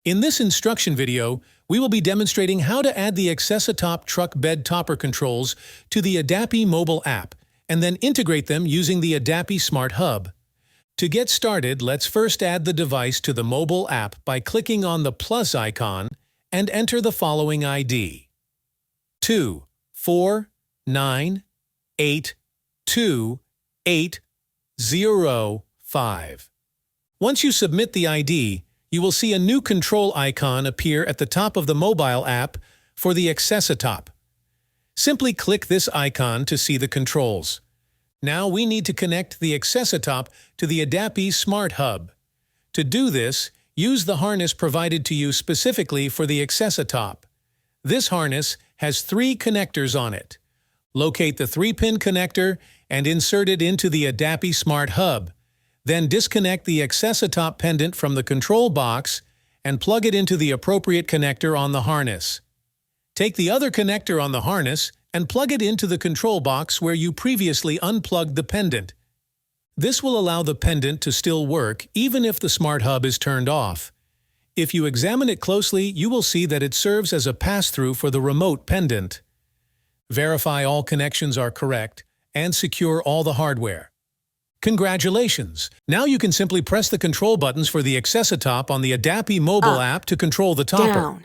In this instruction video, we will be demonstrating how to add the Access AOP truck bed topper controls to the Adapy mobile app and then integrate them using the Adapy Smart Hub. To get started, let's first add the device to the mobile app by clicking on the plus icon and enter the following ID: 249828805. Once you submit the ID, you will see a new control icon appear at the top of the mobile app for the Access AOP. Simply click this icon to see the controls. Now we need to connect the Access AOP to the Adapy Smart Hub. To do this, use the harness provided to you specifically for the Access AOP. This harness has 3 connectors on it. Locate the 3-pin connector and insert it into the Adapy Smart Hub. Then disconnect the Access AOP pendant from the control box and plug it into the appropriate connector on the harness. Take the other connector on the harness and plug it into the control box where you previously unplugged the pendant. This will allow the pendant to still work even if the Smart Hub is turned off. If you examine it closely, you will see that it serves as a pass-through for the remote pendant. Verify all connections are correct and secure all the hardware. Congratulations! Now you can simply press the control buttons for the Access AOP on the Adapy mobile app to control the topper. Down.